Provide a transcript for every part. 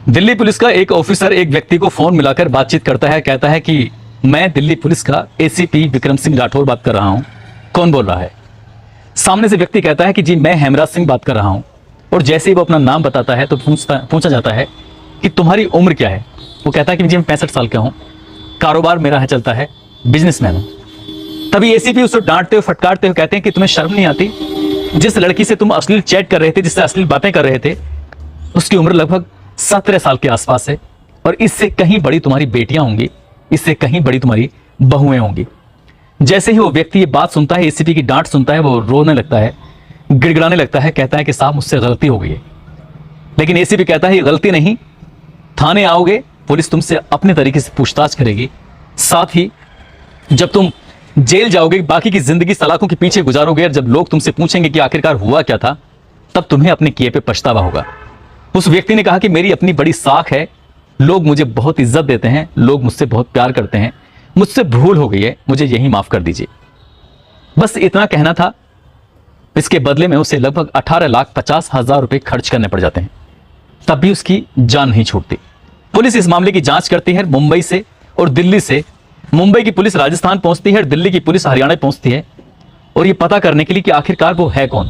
Delhi police का एक officer एक व्यक्ति को फोन मिलाकर बातचीत करता है। कहता है कि मैं दिल्ली पुलिस का एसीपी विक्रम सिंह राठौर बात कर रहा हूं। कौन बोल रहा है? सामने से व्यक्ति कहता है कि जी मैं हेमराज सिंह बात कर रहा हूं। और जैसे ही वो अपना नाम बताता है तो पूछा जाता है कि तुम्हारी उम्र क्या है। वो कहता है कि जी मैं 65 साल का हूं, कारोबार मेरा है चलता है, बिजनेसमैन हूं। तभी एसीपी उसको डांटते हुए फटकारते हुए कहते हैं कि तुम्हें शर्म नहीं आती? जिस लड़की से तुम अश्लील चैट कर रहे थे, जिससे अश्लील बातें कर रहे थे, उसकी उम्र लगभग 17 साल के आसपास है और इससे कहीं बड़ी तुम्हारी बेटियां होंगी, इससे कहीं बड़ी तुम्हारी बहुएं होंगी। जैसे ही वो व्यक्ति ये बात सुनता है, एसीपी की डांट सुनता है, वो रोने लगता है, गिड़गिड़ाने लगता है, कहता है कि साहब मुझसे गलती हो गई है। लेकिन एसीपी कहता है ये गलती नहीं, थाने आओगे पुलिस तुमसे अपने तरीके से पूछताछ करेगी, साथ ही जब तुम जेल जाओगे बाकी की जिंदगी सलाखों के पीछे गुजारोगे और जब लोग तुमसे पूछेंगे कि आखिरकार हुआ क्या था, तब तुम्हें अपने किए पे पछतावा होगा। उस व्यक्ति ने कहा कि मेरी अपनी बड़ी साख है, लोग मुझे बहुत इज्जत देते हैं, लोग मुझसे बहुत प्यार करते हैं, मुझसे भूल हो गई है, मुझे यही माफ कर दीजिए। बस इतना कहना था। इसके बदले में उसे लगभग 18,50,000 रुपए खर्च करने पड़ जाते हैं, तब भी उसकी जान नहीं छूटती। पुलिस इस मामले की जांच करती है मुंबई से और दिल्ली से। मुंबई की पुलिस राजस्थान पहुंचती है, दिल्ली की पुलिस हरियाणा पहुंचती है और ये पता करने के लिए कि आखिरकार वो है कौन।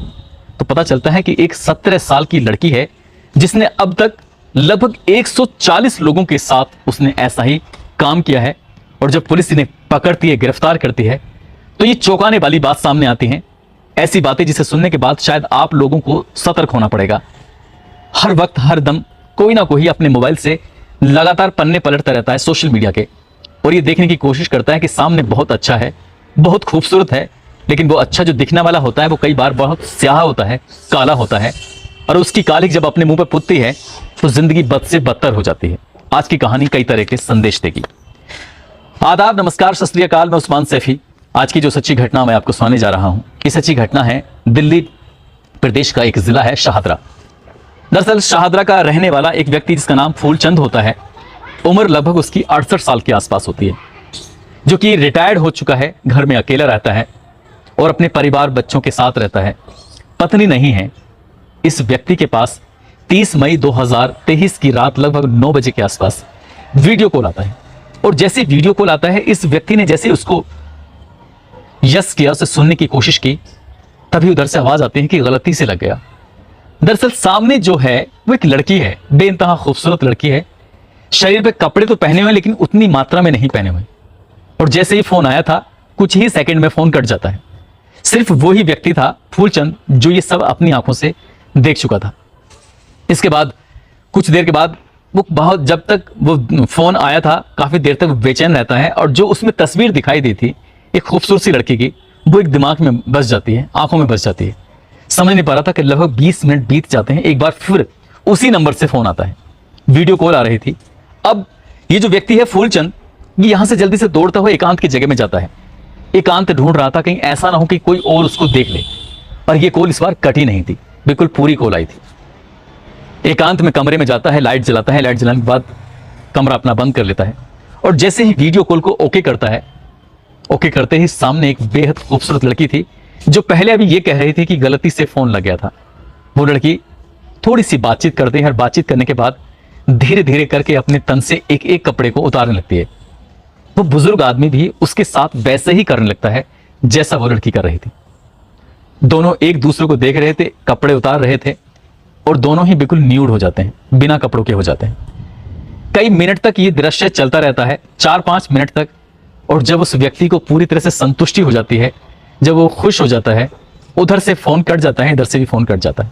तो पता चलता है कि एक 17 साल की लड़की है जिसने अब तक लगभग 140 लोगों के साथ उसने ऐसा ही काम किया है। और जब पुलिस इन्हें पकड़ती है, गिरफ्तार करती है, तो ये चौंकाने वाली बात सामने आती है। ऐसी बातें जिसे सुनने के बाद शायद आप लोगों को सतर्क होना पड़ेगा। हर वक्त हर दम कोई ना कोई अपने मोबाइल से लगातार पन्ने पलटता रहता है सोशल मीडिया के, और ये देखने की कोशिश करता है कि सामने बहुत अच्छा है, बहुत खूबसूरत है, लेकिन वो अच्छा जो दिखने वाला होता है वो कई बार बहुत स्याह होता है, काला होता है, और उसकी कालिक जब अपने मुंह पे पुतती है तो जिंदगी बद से बदतर हो जाती है। आज की कहानी कई तरह के संदेश देगी। आदाब, नमस्कार, सत श्री अकाल, मैं उस्मान सैफी। आज की जो सच्ची घटना मैं आपको सुनाने जा रहा हूं, ये सच्ची घटना है दिल्ली प्रदेश का एक जिला है शाहदरा। दरअसल शाहदरा का रहने वाला एक व्यक्ति जिसका नाम फूलचंद होता है, उम्र लगभग उसकी 68 साल के आसपास होती है, जो कि रिटायर्ड हो चुका है, घर में अकेला रहता है और अपने परिवार बच्चों के साथ रहता है, पत्नी नहीं है। इस व्यक्ति के पास 30 मई 2023 की रात लगभग 9 बजे के आसपास वीडियो कॉल आता है। और जैसे वीडियो कॉल आता है, इस व्यक्ति ने जैसे उसको यस किया, उसे सुनने की कोशिश की, तभी उधर से आवाज आती है कि गलती से लग गया। दरअसल सामने जो है वो एक लड़की है, बेइंतहा खूबसूरत लड़की है, शरीर पे कपड़े तो पहने हुए लेकिन उतनी मात्रा में नहीं पहने हुए। और जैसे ही फोन आया था, कुछ ही सेकंड में फोन कट जाता है। सिर्फ वो ही व्यक्ति था फूलचंद जो ये सब अपनी आंखों से देख चुका था। इसके बाद कुछ देर के बाद वो बहुत, जब तक वो फोन आया था काफी देर तक बेचैन रहता है, और जो उसमें तस्वीर दिखाई दी थी एक खूबसूरत सी लड़की की, वो एक दिमाग में बस जाती है, आंखों में बस जाती है। समझ नहीं पा रहा था कि लगभग 20 मिनट बीत जाते हैं, एक बार फिर उसी नंबर से फोन आता है, वीडियो कॉल आ रही थी। अब ये जो व्यक्ति है फूलचंद, ये यहां से जल्दी से दौड़ता हुआ एकांत की जगह में जाता है। एकांत ढूंढ रहा था कहीं ऐसा ना हो कि कोई और उसको देख ले, पर ये कॉल इस बार कटी नहीं थी, बिल्कुल पूरी कॉल आई थी। एकांत में कमरे में जाता है, लाइट जलाता है, लाइट जलाने के बाद कमरा अपना बंद कर लेता है और जैसे ही वीडियो कॉल को ओके करता है, ओके करते ही सामने एक बेहद खूबसूरत लड़की थी जो पहले अभी ये कह रही थी कि गलती से फोन लग गया था। वो लड़की थोड़ी सी बातचीत करती है और बातचीत करने के बाद धीरे धीरे करके अपने तन से एक एक कपड़े को उतारने लगती है। वो बुजुर्ग आदमी भी उसके साथ वैसे ही करने लगता है जैसा वो लड़की कर रही थी। दोनों एक दूसरे को देख रहे थे, कपड़े उतार रहे थे और दोनों ही बिल्कुल न्यूड हो जाते हैं, बिना कपड़ों के हो जाते हैं। कई मिनट तक ये दृश्य चलता रहता है, 4-5 मिनट तक। और जब उस व्यक्ति को पूरी तरह से संतुष्टि हो जाती है, जब वो खुश हो जाता है, उधर से फोन कट जाता है, इधर से भी फोन कट जाता है।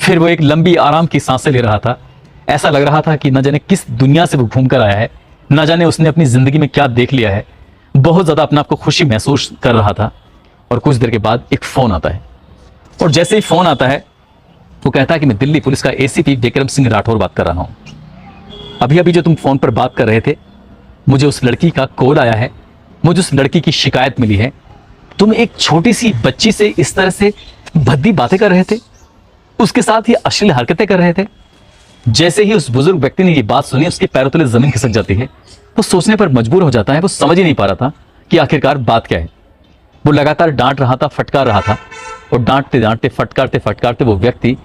फिर वो एक लंबी आराम की सांसें ले रहा था। ऐसा लग रहा था कि न जाने किस दुनिया से वो घूम कर आया है, न जाने उसने अपनी जिंदगी में क्या देख लिया है। बहुत ज्यादा अपने आप को खुशी महसूस कर रहा था। और कुछ देर के बाद एक फोन आता है और जैसे ही फोन आता है वो कहता है कि मैं दिल्ली पुलिस का एसीपी विक्रम सिंह राठौर बात कर रहा हूं। अभी अभी जो तुम फोन पर बात कर रहे थे, मुझे उस लड़की का कॉल आया है, मुझे उस लड़की की शिकायत मिली है। तुम एक छोटी सी बच्ची से इस तरह से भद्दी बातें कर रहे थे, उसके साथ ही अश्लील हरकतें कर रहे थे। जैसे ही उस बुजुर्ग व्यक्ति ने ये बात सुनी, उसके पैरों तले जमीन खिसक जाती है। वो सोचने पर मजबूर हो जाता है, वो समझ ही नहीं पा रहा था कि आखिरकार बात क्या है। वो लगातार डांट रहा था, फटकार रहा था, और डांटते डांटते फटकारते फटकारते वो व्यक्ति,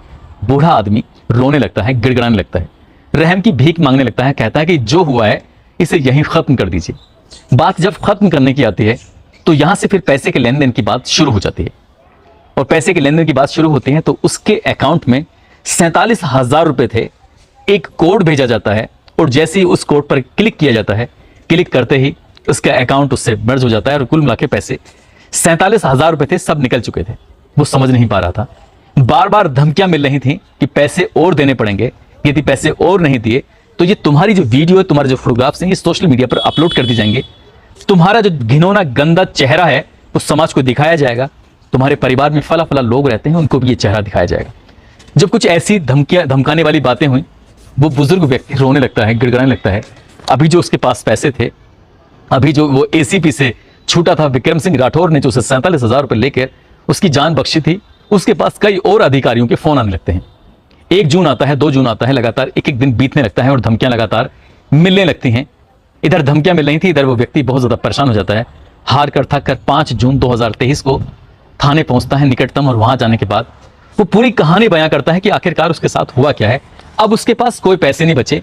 बूढ़ा आदमी, रोने लगता है, गिड़गिड़ाने लगता है। रहम की भीख मांगने लगता है। कहता है कि जो हुआ है इसे यहीं खत्म कर दीजिए। बात जब खत्म करने की आती है तो यहां से फिर पैसे के लेन देन की बात शुरू हो जाती है। और पैसे के लेन देन की बात शुरू होती है तो उसके अकाउंट में 47,000 रुपए थे। एक कोड भेजा जाता है और जैसे ही उस कोड पर क्लिक किया जाता है, क्लिक करते ही उसका अकाउंट उससे मर्ज हो जाता है और कुल मिला के पैसे 47,000 रुपए थे, सब निकल चुके थे। वो समझ नहीं पा रहा था। बार बार धमकियां मिल रही थी कि पैसे और देने पड़ेंगे, यदि पैसे और नहीं दिए तो ये तुम्हारी जो वीडियो है, तुम्हारे जो फोटोग्राफ्स हैं, ये सोशल मीडिया पर अपलोड कर दी जाएंगे। तुम्हारा जो घिनौना गंदा चेहरा है वो समाज को दिखाया जाएगा। तुम्हारे परिवार में फला फला लोग रहते हैं, उनको भी ये चेहरा दिखाया जाएगा। जब कुछ ऐसी धमकाने वाली बातें हुई, वो बुजुर्ग व्यक्ति रोने लगता है, गिड़गिड़ाने लगता है। अभी जो उसके पास पैसे थे, अभी जो वो एसीपी से छूटा था विक्रम सिंह राठौर ने, जो उसे 47,000 रुपए लेकर उसकी जान बख्शी थी, उसके पास कई और अधिकारियों के फोन आने लगते हैं। 1 जून आता है, 2 जून आता है, लगातार एक एक दिन बीतने लगता है और धमकियां लगातार मिलने लगती हैं। इधर धमकियां मिल रही थी, इधर वो व्यक्ति बहुत ज्यादा परेशान हो जाता है। हार कर थक कर 5 जून 2023 को थाने पहुंचता है निकटतम, और वहां जाने के बाद वो पूरी कहानी बयां करता है कि आखिरकार उसके साथ हुआ क्या है। अब उसके पास कोई पैसे नहीं बचे,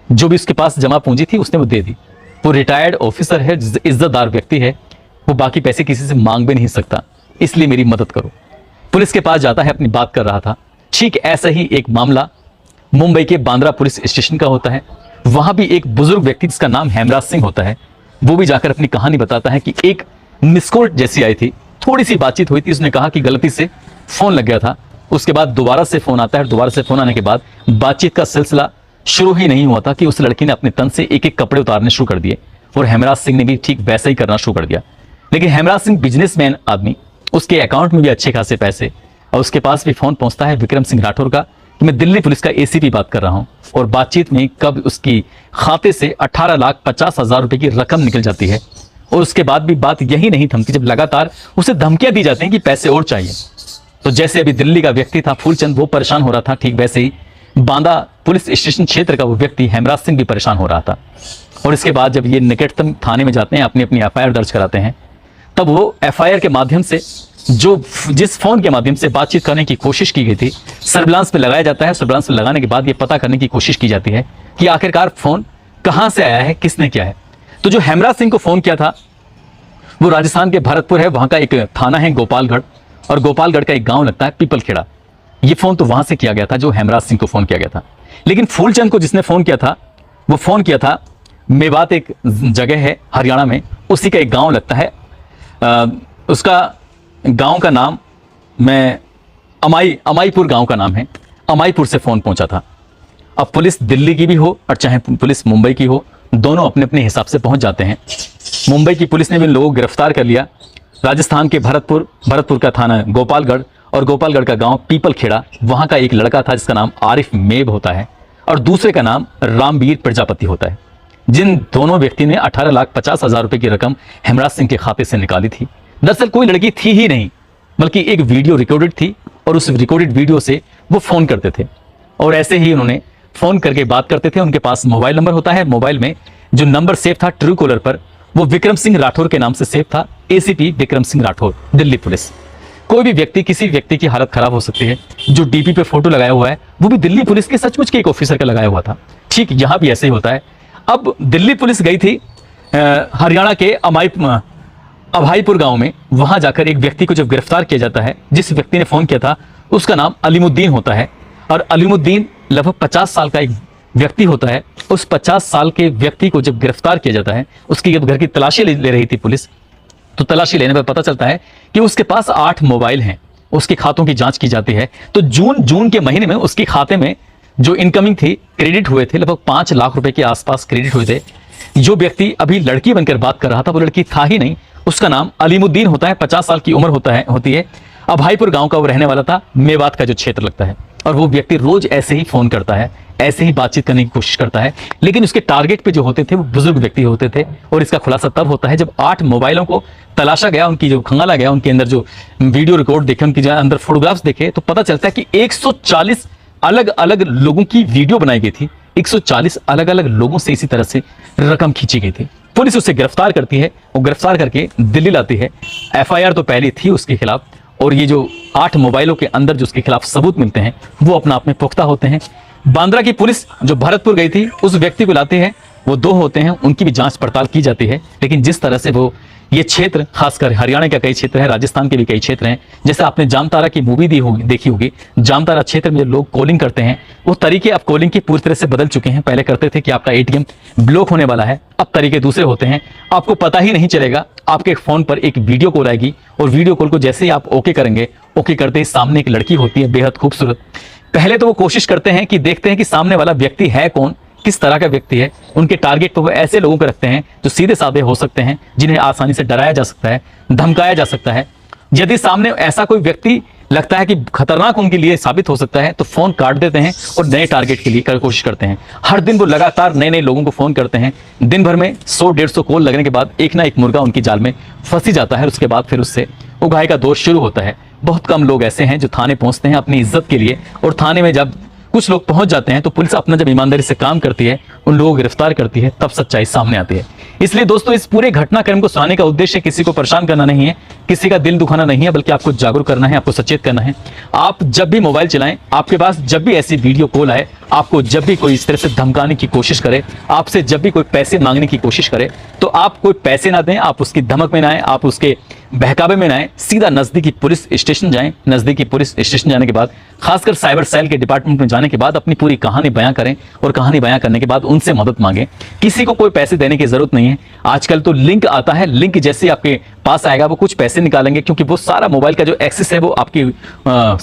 जो भी उसके पास जमा पूंजी थी उसने वो दे दी। वो रिटायर्ड ऑफिसर है, इज्जतदार व्यक्ति है, वो बाकी पैसे किसी से मांग भी नहीं सकता, इसलिए मेरी मदद करो। पुलिस के पास जाता है, अपनी बात कर रहा था। ठीक ऐसा ही एक मामला मुंबई के बांद्रा पुलिस स्टेशन का होता है। वहां भी एक बुजुर्ग व्यक्ति जिसका नाम हेमराज सिंह होता है, वो भी जाकर अपनी कहानी बताता है कि एक मिस कॉल जैसी आई थी, थोड़ी सी बातचीत हुई थी, उसने कहा कि गलती से फोन लग गया था। उसके बाद दोबारा से फोन आता है, दोबारा से फोन आने के बाद बातचीत का सिलसिला शुरू ही नहीं हुआ था कि उस लड़की ने अपने तन से एक एक कपड़े उतारने शुरू कर दिए, और हेमराज सिंह ने भी ठीक वैसा ही करना शुरू कर दिया। लेकिन हेमराज सिंह बिजनेसमैन आदमी, उसके अकाउंट में भी अच्छे खासे पैसे, और उसके पास भी फोन पहुंचता है विक्रम सिंह राठौर का कि मैं दिल्ली पुलिस का एसीपी बात कर रहा हूं। और बातचीत में कब उसकी खाते से 18,50,000 रुपए की रकम निकल जाती है। और उसके बाद भी बात यही नहीं थमती, जब लगातार उसे धमकियां दी जाती हैं कि पैसे और चाहिए। तो जैसे अभी दिल्ली का व्यक्ति था फूलचंद, वो परेशान हो रहा था, ठीक वैसे ही बांदा पुलिस स्टेशन क्षेत्र का वो व्यक्ति हेमराज सिंह भी परेशान हो रहा था। और इसके बाद जब ये निकटतम थाने में जाते हैं, अपनी अपनी एफआईआर दर्ज कराते हैं, तब वो एफआईआर के माध्यम से जिस फोन के माध्यम से बातचीत करने की कोशिश की गई थी, सर्विलांस पे लगाया जाता है। सर्विलांस पे लगाने के बाद ये पता करने की कोशिश की जाती है कि आखिरकार फोन कहां से आया है, किसने किया है। तो जो हेमराज सिंह को फोन किया था वो राजस्थान के भरतपुर है, वहां का एक थाना है गोपालगढ़, और गोपालगढ़ का एक गांव लगता है पीपलखेड़ा। ये फोन तो वहां से किया गया था, जो हेमराज सिंह को फोन किया गया था। लेकिन फूलचंद को जिसने फोन किया था, वो फोन किया था मेवात, एक जगह है हरियाणा में, उसी का एक गांव लगता है। उसका गांव का नाम अमाईपुर गांव का नाम है। अमाईपुर से फोन पहुंचा था। अब पुलिस दिल्ली की भी हो और चाहे पुलिस मुंबई की हो, दोनों अपने अपने हिसाब से पहुंच जाते हैं। मुंबई की पुलिस ने भी इन लोगों को गिरफ्तार कर लिया। राजस्थान के भरतपुर का थाना गोपालगढ़, और गोपालगढ़ का गांव पीपलखेड़ा, वहां का एक लड़का था जिसका नाम आरिफ मेब होता है, और दूसरे का नाम रामवीर प्रजापति होता है। जिन दोनों व्यक्ति ने 18,50,000 रुपए की रकम हेमराज सिंह के खाते से निकाली थी। दरअसल कोई लड़की थी ही नहीं, बल्कि एक वीडियो रिकॉर्डेड थी, और उस रिकॉर्डेड वीडियो से वो फोन करते थे, और ऐसे ही उन्होंने फोन करके बात करते थे। उनके पास मोबाइल नंबर होता है, मोबाइल में जो नंबर सेव था ट्रू कॉलर पर, वो विक्रम सिंह राठौर के नाम से सेव था, एसीपी विक्रम सिंह राठौर, दिल्ली पुलिस। कोई भी व्यक्ति, किसी व्यक्ति की हालत खराब हो सकती है। जो डीपी पे फोटो लगाया हुआ है वो भी दिल्ली पुलिस के सचमुच के एक ऑफिसर का लगाया हुआ था। ठीक यहां भी ऐसे ही होता है। अब दिल्ली पुलिस गई थी हरियाणा के अभाईपुर गांव में। वहां जाकर एक व्यक्ति को जब गिरफ्तार किया जाता है, जिस व्यक्ति ने फोन किया था उसका नाम अलीमुद्दीन होता है, और अलीमुद्दीन लगभग 50 साल का एक व्यक्ति होता है। उस 50 साल के व्यक्ति को जब गिरफ्तार किया जाता है, उसकी जब घर की तलाशी ले रही थी पुलिस, तो तलाशी लेने पर पता चलता है कि उसके पास 8 मोबाइल हैं। उसके खातों की जांच की जाती है, तो जून के महीने में उसके खाते में जो इनकमिंग थी, क्रेडिट हुए थे, लगभग 5 लाख रुपए के आसपास क्रेडिट हुए थे। जो व्यक्ति अभी लड़की बनकर बात कर रहा था, वो लड़की था ही नहीं। उसका नाम अलीमुद्दीन होता है, 50 साल की उम्र होती है। अभाईपुर गांव का वो रहने वाला था, मेवात का जो क्षेत्र लगता है। और वो व्यक्ति रोज ऐसे ही फोन करता है, ऐसे ही बातचीत करने की कोशिश करता है, लेकिन उसके टारगेट पे जो होते थे वो बुजुर्ग व्यक्ति होते थे। और इसका खुलासा तब होता है जब 8 मोबाइलों को तलाशा गया, उनकी जो खंगाला गया, उनके अंदर जो वीडियो रिकॉर्ड देखे, उनके जो अंदर फोटोग्राफ्स देखे, तो पता चलता है कि 140 अलग अलग लोगों की वीडियो बनाई गई थी। 140 अलग अलग लोगों से इसी तरह से रकम खींची गई थी। पुलिस उसे गिरफ्तार करती है, और गिरफ्तार करके दिल्ली लाती है। एफआईआर तो पहले थी उसके खिलाफ, और ये जो 8 मोबाइलों के अंदर जो उसके खिलाफ सबूत मिलते हैं वो अपना आप में पुख्ता होते हैं। बांद्रा की पुलिस जो भरतपुर गई थी उस व्यक्ति को लाती है, वो 2 होते हैं, उनकी भी जांच पड़ताल की जाती है। लेकिन जिस तरह से वो ये क्षेत्र, खासकर हरियाणा का कई क्षेत्र है, राजस्थान के भी कई क्षेत्र हैं, जैसे आपने जामतारा की मूवी देखी होगी, जामतारा क्षेत्र में जो लोग कॉलिंग करते हैं वो तरीके अब कॉलिंग की पूरी तरह से बदल चुके हैं। पहले करते थे कि आपका एटीएम ब्लॉक होने वाला है, अब तरीके दूसरे होते हैं, आपको पता ही नहीं चलेगा। आपके फोन पर एक वीडियो कॉल आएगी और वीडियो कॉल को जैसे ही आप ओके करेंगे, ओके करते ही सामने एक लड़की होती है बेहद खूबसूरत। पहले तो वो कोशिश करते हैं कि देखते हैं कि सामने वाला व्यक्ति है कौन, किस तरह का व्यक्ति है। उनके टारगेट पर वो ऐसे लोगों को रखते हैं जो सीधे साधे हो सकते हैं, जिन्हें आसानी से डराया जा सकता है, धमकाया जा सकता है। यदि सामने ऐसा कोई व्यक्ति लगता है कि खतरनाक उनके लिए साबित हो सकता है तो फोन काट देते हैं और नए टारगेट के लिए कोशिश करते हैं। हर दिन वो लगातार नए नए लोगों को फोन करते हैं। दिन भर में 100-150 कॉल लगने के बाद एक ना एक मुर्गा उनकी जाल में फंसी जाता है। उसके बाद फिर उससे उगाही का दौर शुरू होता है। बहुत कम लोग ऐसे हैं जो थाने पहुंचते हैं अपनी इज्जत के लिए, और थाने में जब कुछ लोग पहुंच जाते हैं तो पुलिस अपना जब ईमानदारी से काम करती है, उन लोगों को गिरफ्तार करती है, तब सच्चाई सामने आती है। इसलिए दोस्तों, इस पूरे घटनाक्रम को सुनाने का उद्देश्य किसी को परेशान करना नहीं है, किसी का दिल दुखाना नहीं है, बल्कि आपको जागरूक करना है, आपको सचेत करना है। आप जब भी मोबाइल चलाएं, आपके पास जब भी ऐसी वीडियो कॉल आए, आपको जब भी कोई इस तरह से धमकाने की कोशिश करे, आपसे जब भी कोई पैसे मांगने की कोशिश करे, तो आप कोई पैसे ना दें, आप उसकी धमक में ना आए, आप उसके बहकावे में ना आए, सीधा नजदीकी पुलिस स्टेशन जाएं। नजदीकी पुलिस स्टेशन जाने के बाद, खासकर साइबर सेल के डिपार्टमेंट में जाने के बाद, अपनी पूरी कहानी बयां करें और कहानी बयां करने के बाद उनसे मदद मांगें। किसी को कोई पैसे देने की जरूरत नहीं है। आजकल तो लिंक आता है, लिंक जैसे आपके पास आएगा वो कुछ पैसे निकालेंगे, क्योंकि वो सारा मोबाइल का जो एक्सेस है वो आपके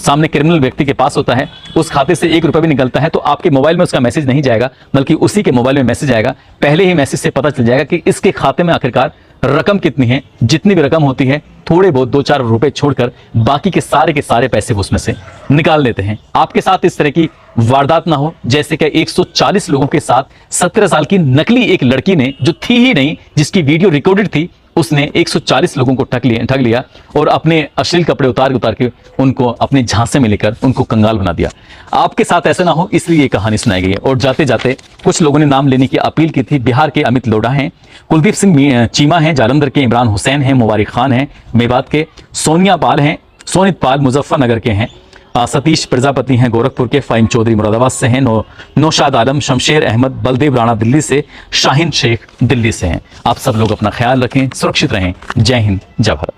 सामने क्रिमिनल व्यक्ति के पास होता है। उस खाते से 1 रुपया भी निकलता है तो आपके मोबाइल में उसका मैसेज नहीं जाएगा, बल्कि उसी के मोबाइल में मैसेज आएगा। पहले ही मैसेज से पता चल जाएगा कि इसके खाते में आखिरकार रकम कितनी है। जितनी भी रकम होती है, थोड़े बहुत 2-4 रुपए छोड़कर बाकी के सारे पैसे वो उसमें से निकाल लेते हैं। आपके साथ इस तरह की वारदात ना हो, जैसे कि 140 लोगों के साथ 17 साल की नकली एक लड़की ने, जो थी ही नहीं, जिसकी वीडियो रिकॉर्डेड थी, उसने 140 लोगों को ठग लिया और अपने अश्लील कपड़े उतार के उनको अपने झांसे में लेकर उनको कंगाल बना दिया। आपके साथ ऐसा ना हो, इसलिए ये कहानी सुनाई गई है। और जाते जाते कुछ लोगों ने नाम लेने की अपील की थी। बिहार के अमित लोढ़ा हैं, कुलदीप सिंह चीमा हैं, जालंधर के इमरान हुसैन हैं, मुबारक खान हैं, मेवात के सोनिया पाल हैं, सोनित पाल मुजफ्फरनगर के हैं, सतीश प्रजापति हैं गोरखपुर के, फ़हीम चौधरी मुरादाबाद से हैं, नौशाद आलम, शमशेर अहमद, बलदेव राणा दिल्ली से, शाहीन शेख दिल्ली से हैं। आप सब लोग अपना ख्याल रखें, सुरक्षित रहें। जय हिंद, जय भारत।